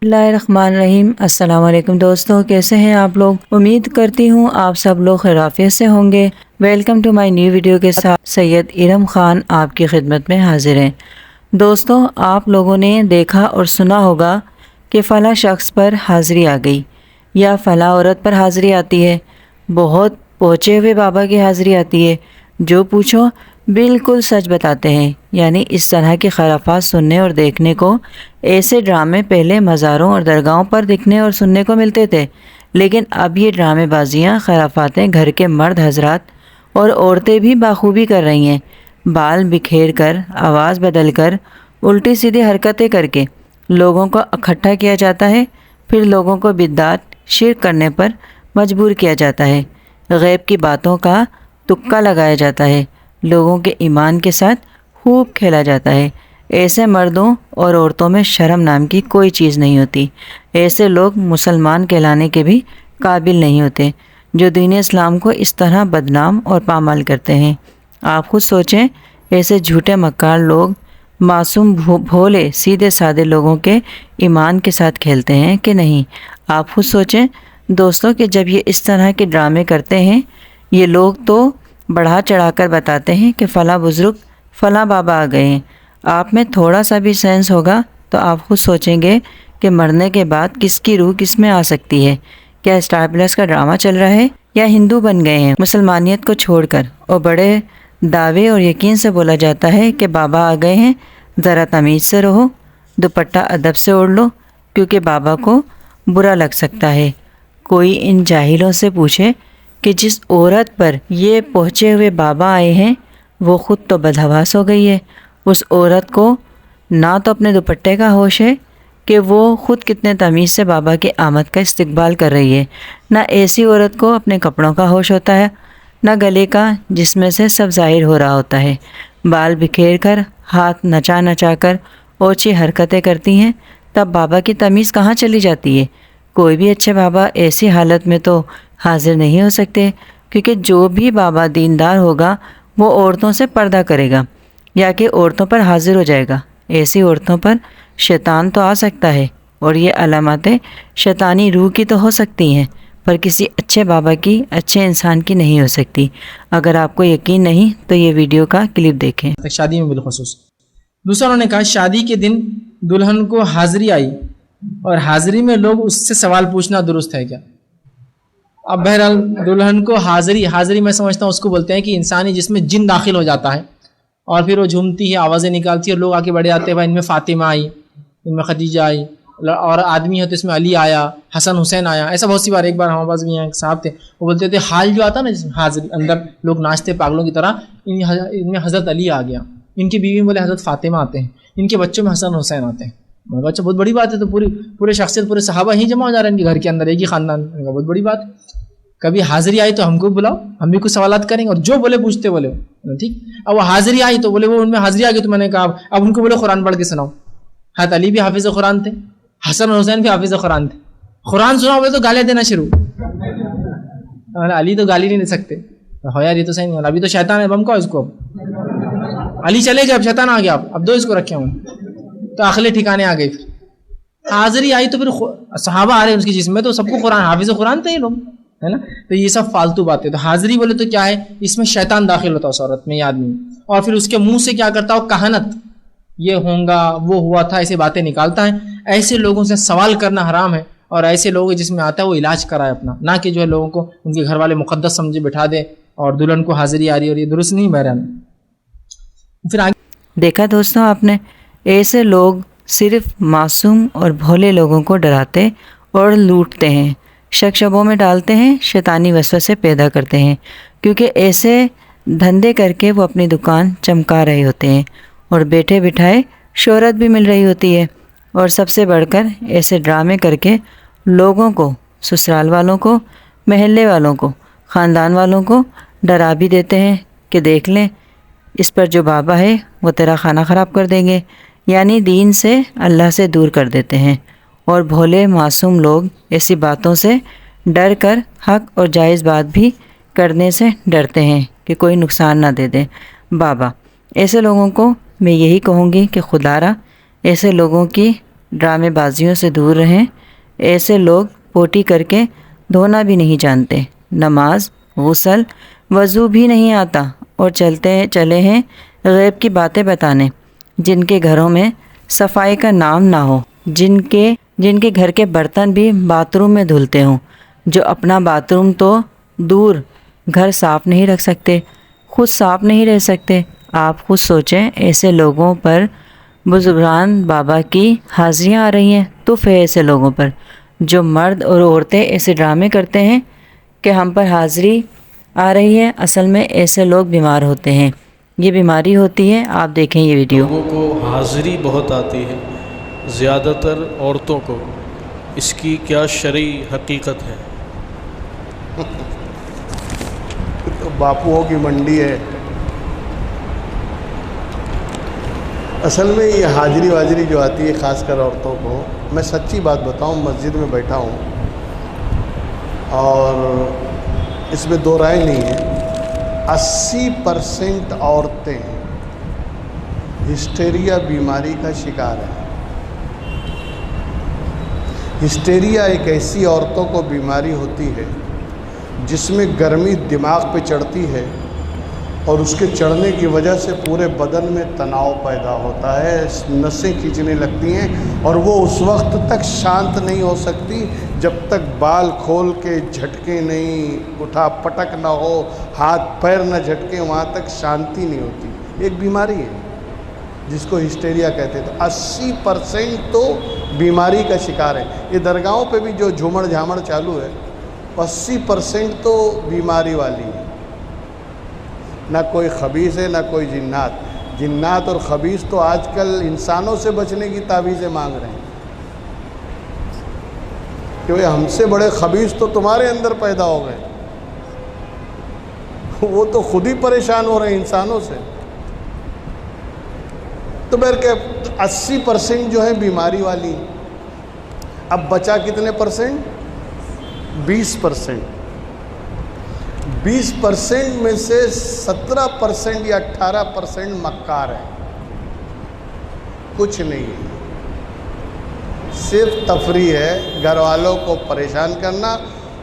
اللہ الرحمن الرحیم۔ السلام علیکم دوستوں، کیسے ہیں آپ لوگ؟ امید کرتی ہوں آپ سب لوگ خیریت سے ہوں گے۔ Welcome to my new video کے ساتھ سید ارم خان آپ کی خدمت میں حاضر ہیں۔ دوستوں، آپ لوگوں نے دیکھا اور سنا ہوگا کہ فلاں شخص پر حاضری آ گئی یا فلاں عورت پر حاضری آتی ہے، بہت پہنچے ہوئے بابا کی حاضری آتی ہے، جو پوچھو بالکل سچ بتاتے ہیں۔ یعنی اس طرح کے خرافات سننے اور دیکھنے کو، ایسے ڈرامے پہلے مزاروں اور درگاہوں پر دکھنے اور سننے کو ملتے تھے، لیکن اب یہ ڈرامے بازیاں، خرافاتیں گھر کے مرد حضرات اور عورتیں بھی بخوبی کر رہی ہیں۔ بال بکھیر کر، آواز بدل کر، الٹی سیدھی حرکتیں کر کے لوگوں کو اکٹھا کیا جاتا ہے، پھر لوگوں کو بدعت، شرک کرنے پر مجبور کیا جاتا ہے، غیب کی باتوں کا تکا لگایا جاتا ہے، لوگوں کے ایمان کے ساتھ خوب کھیلا جاتا ہے۔ ایسے مردوں اور عورتوں میں شرم نام کی کوئی چیز نہیں ہوتی۔ ایسے لوگ مسلمان کہلانے کے بھی قابل نہیں ہوتے، جو دین اسلام کو اس طرح بدنام اور پامال کرتے ہیں۔ آپ خود سوچیں، ایسے جھوٹے مکار لوگ معصوم بھولے سیدھے سادے لوگوں کے ایمان کے ساتھ کھیلتے ہیں کہ نہیں؟ آپ خود سوچیں دوستوں کہ جب یہ اس طرح کے ڈرامے کرتے ہیں، یہ لوگ تو بڑھا چڑھا کر بتاتے ہیں کہ فلاں بزرگ، فلاں بابا آ گئے ہیں۔ آپ میں تھوڑا سا بھی سینس ہوگا تو آپ خود سوچیں گے کہ مرنے کے بعد کس کی روح کس میں آ سکتی ہے؟ کیا اسٹار پلس کا ڈرامہ چل رہا ہے یا ہندو بن گئے ہیں مسلمانیت کو چھوڑ کر؟ اور بڑے دعوے اور یقین سے بولا جاتا ہے کہ بابا آ گئے ہیں، ذرا تمیز سے رہو، دوپٹہ ادب سے اوڑھ لو، کیونکہ بابا کو برا لگ سکتا ہے۔ کوئی ان جاہلوں سے پوچھے کہ جس عورت پر یہ پہنچے ہوئے بابا آئے ہیں وہ خود تو بدحواس ہو گئی ہے، اس عورت کو نہ تو اپنے دوپٹے کا ہوش ہے کہ وہ خود کتنے تمیز سے بابا کے آمد کا استقبال کر رہی ہے، نہ ایسی عورت کو اپنے کپڑوں کا ہوش ہوتا ہے، نہ گلے کا جس میں سے سب ظاہر ہو رہا ہوتا ہے۔ بال بکھیر کر، ہاتھ نچا نچا کر اوچھی حرکتیں کرتی ہیں، تب بابا کی تمیز کہاں چلی جاتی ہے؟ کوئی بھی اچھے بابا ایسی حالت میں تو حاضر نہیں ہو سکتے، کیونکہ جو بھی بابا دیندار ہوگا وہ عورتوں سے پردہ کرے گا یا کہ عورتوں پر حاضر ہو جائے گا۔ ایسی عورتوں پر شیطان تو آ سکتا ہے، اور یہ علامتیں شیطانی روح کی تو ہو سکتی ہیں، پر کسی اچھے بابا کی، اچھے انسان کی نہیں ہو سکتی۔ اگر آپ کو یقین نہیں تو یہ ویڈیو کا کلپ دیکھیں۔ شادی میں بالخصوص دوسرا انہوں نے کہا شادی کے دن دلہن کو حاضری آئی اور حاضری میں لوگ اس سے سوال پوچھنا درست ہے کیا؟ اب بہرحال دلہن کو حاضری میں سمجھتا ہوں اس کو بولتے ہیں کہ انسانی جس میں جن داخل ہو جاتا ہے اور پھر وہ جھومتی ہے، آوازیں نکالتی ہے اور لوگ آگے بڑھے آتے ہیں، بھائی ان میں فاطمہ آئی، ان میں خدیجہ آئی، اور آدمی ہے تو اس میں علی آیا، حسن حسین آیا۔ ایسا بہت سی بار، ایک بار ہمارے پاس بھی ایک صاحب تھے، وہ بولتے تھے حال جو آتا نا جس میں حاضر اندر لوگ ناچتے پاگلوں کی طرح، ان میں حضرت علی آ گیا، ان کی بیوی بولے حضرت فاطمہ آتے ہیں، ان کے بچوں میں حسن حسین آتے ہیں۔ میں نے کہا اچھا بہت بڑی بات ہے، تو پورے شخصیت پورے صحابہ ہی جمع ہو جا رہے ہیں ان کے گھر کے اندر، ایک ہی خاندان۔ میں نے کہا بہت بڑی بات ہے، کبھی حاضری آئی تو ہم کو بلاؤ، ہم بھی کچھ سوالات کریں گے، اور جو بولے پوچھتے بولے ٹھیک۔ اب وہ حاضری آئی تو بولے وہ ان میں حاضری آ گئی، تو میں نے کہا اب ان کو بولے قرآن پڑھ کے سناؤ۔ حضرت علی بھی حافظ قرآن تھے، حسن اور حسین بھی حافظ قرآن تھے، قرآن سنا بولے تو گالیں دینا شروع۔ علی تو گالی نہیں دے سکتے، ہو یار یہ تو صحیح نہیں، ابھی تو شیطان ہے، بم کا اس کو، علی چلے گئے اب شیطان آ گیا، اب دو اس کو رکھے ہوں، تو اخلے ٹھکانے آ گئے۔ پھر حاضری آئی تو پھر صحابہ آ رہے ہیں اس کے جسم میں، تو سب کو قرآن، حافظ قرآن تھے یہ لوگ، ہے نا؟ تو یہ سب فالتو باتیں۔ تو حاضری بولے تو کیا ہے، اس میں شیطان داخل ہوتا ہے اس عورت میں، یہ آدمی، اور پھر اس کے منہ سے کیا کرتا ہو، کہانت، یہ ہوگا وہ ہوا تھا، ایسے باتیں نکالتا ہے۔ ایسے لوگوں سے سوال کرنا حرام ہے، اور ایسے لوگ جس میں آتا ہے وہ علاج کرائے اپنا، نہ کہ جو ہے لوگوں کو ان کے گھر والے مقدس سمجھے بٹھا دے اور دلہن کو حاضری آ رہی ہے، اور یہ درست نہیں بہرحال۔ پھر آگے دیکھا دوستوں آپ نے، ایسے لوگ صرف معصوم اور بھولے لوگوں کو ڈراتے اور لوٹتے ہیں، شک شبوں میں ڈالتے ہیں، شیطانی وسوسے پیدا کرتے ہیں، کیونکہ ایسے دھندے کر کے وہ اپنی دکان چمکا رہے ہوتے ہیں اور بیٹھے بٹھائے شہرت بھی مل رہی ہوتی ہے، اور سب سے بڑھ کر ایسے ڈرامے کر کے لوگوں کو، سسرال والوں کو، محلے والوں کو، خاندان والوں کو ڈرا بھی دیتے ہیں کہ دیکھ لیں اس پر جو بابا ہے وہ تیرا کھانا خراب کر دیں گے، یعنی دین سے، اللہ سے دور کر دیتے ہیں۔ اور بھولے معصوم لوگ ایسی باتوں سے ڈر کر حق اور جائز بات بھی کرنے سے ڈرتے ہیں کہ کوئی نقصان نہ دے دے بابا۔ ایسے لوگوں کو میں یہی کہوں گی کہ خدا را ایسے لوگوں کی ڈرامے بازیوں سے دور رہیں۔ ایسے لوگ پوٹی کر کے دھونا بھی نہیں جانتے، نماز، غسل، وضو بھی نہیں آتا، اور چلے ہیں غیب کی باتیں بتانے، جن کے گھروں میں صفائی کا نام نہ ہو، جن کے گھر کے برتن بھی باتھ روم میں دھلتے ہوں، جو اپنا باتھ روم تو دور گھر صاف نہیں رکھ سکتے، خود صاف نہیں رہ سکتے۔ آپ خود سوچیں، ایسے لوگوں پر بزرگان بابا کی حاضریاں آ رہی ہیں۔ تف ہے ایسے لوگوں پر، جو مرد اور عورتیں ایسے ڈرامے کرتے ہیں کہ ہم پر حاضری آ رہی ہے، اصل میں ایسے لوگ بیمار ہوتے ہیں، یہ بیماری ہوتی ہے۔ آپ دیکھیں یہ ویڈیو۔ لوگوں کو حاضری بہت آتی ہے، زیادہ تر عورتوں کو، اس کی کیا شرعی حقیقت ہے؟ تو باپوؤں کی منڈی ہے۔ اصل میں یہ حاضری واجری جو آتی ہے خاص کر عورتوں کو، میں سچی بات بتاؤں، مسجد میں بیٹھا ہوں اور اس میں دو رائے نہیں ہے، 80% عورتیں ہسٹیریا بیماری کا شکار ہیں۔ ہسٹیریا ایک ایسی عورتوں کو بیماری ہوتی ہے جس میں گرمی دماغ پہ چڑھتی ہے، اور اس کے چڑھنے کی وجہ سے پورے بدن میں تناؤ پیدا ہوتا ہے، نسیں کھینچنے لگتی ہیں، اور وہ اس وقت تک شانت نہیں ہو سکتی جب تک بال کھول کے جھٹکے نہیں، اٹھا پٹک نہ ہو، ہاتھ پیر نہ جھٹکے، وہاں تک شانتی نہیں ہوتی۔ ایک بیماری ہے جس کو ہسٹیریا کہتے ہیں۔ تو 80% تو بیماری کا شکار ہے۔ یہ درگاہوں پہ بھی جو جھومڑ جھامڑ چالو ہے، 80% تو بیماری والی ہے۔ نہ کوئی خبیث ہے، نہ کوئی جنات۔ جنات اور خبیث تو آج کل انسانوں سے بچنے کی تعویذیں مانگ رہے ہیں، کہ ہم سے بڑے خبیث تو تمہارے اندر پیدا ہو گئے۔ وہ تو خود ہی پریشان ہو رہے ہیں انسانوں سے۔ تو بہر کہ 80% جو ہے بیماری والی۔ اب بچا کتنے پرسنٹ؟ 20%۔ 20% میں سے 17% یا 18% مکار ہیں، کچھ نہیں ہے، صرف تفریح ہے، گھر والوں کو پریشان کرنا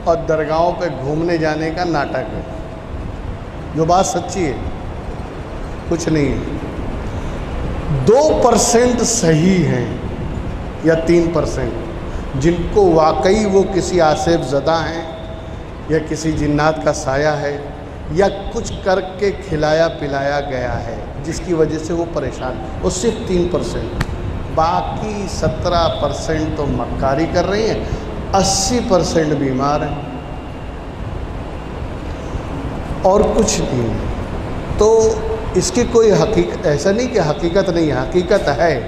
اور درگاہوں پہ گھومنے جانے کا ناٹک ہے، جو بات سچی ہے، کچھ نہیں ہے۔ 2% صحیح ہیں یا 3%، جن کو واقعی وہ کسی آصف زدہ ہیں، یا کسی جنات کا سایہ ہے، یا کچھ کر کے کھلایا پلایا گیا ہے جس کی وجہ سے وہ پریشان، وہ صرف 3%۔ باقی 17% تو مکاری کر رہی ہیں، 80% بیمار ہیں، اور کچھ نہیں۔ تو اس کی کوئی حقیقت، ایسا نہیں کہ حقیقت نہیں ہے، حقیقت ہے،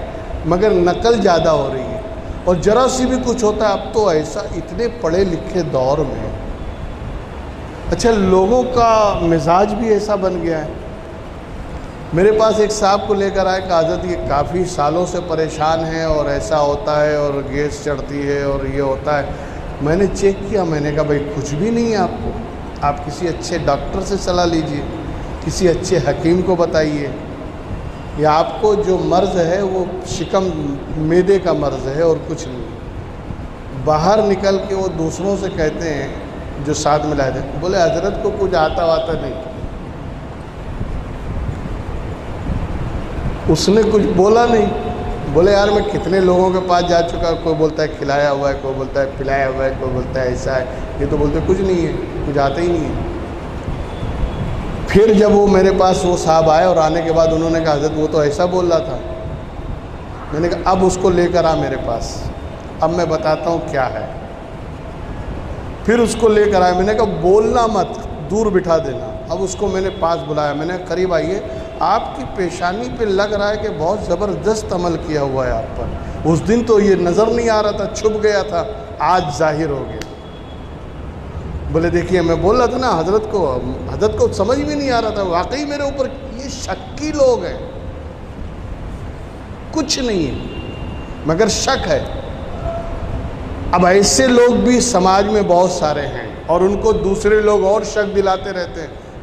مگر نقل زیادہ ہو رہی ہے، اور ذرا سی بھی کچھ ہوتا ہے۔ اب تو ایسا، اتنے پڑھے لکھے دور میں، اچھا لوگوں کا مزاج بھی ایسا بن گیا ہے۔ میرے پاس ایک صاحب کو لے کر آئے کہ حضرت یہ کافی سالوں سے پریشان ہیں، اور ایسا ہوتا ہے، اور گیس چڑھتی ہے، اور یہ ہوتا ہے۔ میں نے چیک کیا، میں نے کہا بھائی کچھ بھی نہیں ہے آپ کو، آپ کسی اچھے ڈاکٹر سے صلاح لیجئے، کسی اچھے حکیم کو بتائیے، یا آپ کو جو مرض ہے وہ شکم معدے کا مرض ہے اور کچھ نہیں۔ باہر نکل کے وہ دوسروں سے کہتے ہیں جو ساتھ میں لائے تھے، بولے حضرت کو کچھ آتا واتا نہیں۔ اس نے کچھ بولا نہیں، بولے یار میں کتنے لوگوں کے پاس جا چکا، کوئی بولتا ہے کھلایا ہوا ہے، کوئی بولتا ہے پلایا ہوا ہے، کوئی بولتا ہے ایسا ہے، یہ تو بولتے کچھ نہیں ہے، کچھ آتا ہی نہیں ہے۔ پھر جب وہ میرے پاس وہ صاحب آئے، اور آنے کے بعد انہوں نے کہا حضرت وہ تو ایسا بول رہا تھا۔ میں نے کہا اب اس کو لے کر آ میرے پاس، اب میں بتاتا ہوں کیا ہے۔ پھر اس کو لے کر آیا، میں نے کہا بولنا مت، دور بٹھا دینا۔ اب اس کو میں نے پاس بلایا، میں نے قریب آئیے، آپ کی پیشانی پہ لگ رہا ہے کہ بہت زبردست عمل کیا ہوا ہے آپ پر، اس دن تو یہ نظر نہیں آ رہا تھا، چھپ گیا تھا، آج ظاہر ہو گیا۔ بولے دیکھیے میں بول رہا تھا نا حضرت کو سمجھ بھی نہیں آ رہا تھا، واقعی میرے اوپر یہ شکی لوگ ہیں، کچھ نہیں ہے مگر شک ہے۔ اب ایسے لوگ بھی سماج میں بہت سارے ہیں، اور ان کو دوسرے لوگ اور شک دلاتے رہتے ہیں،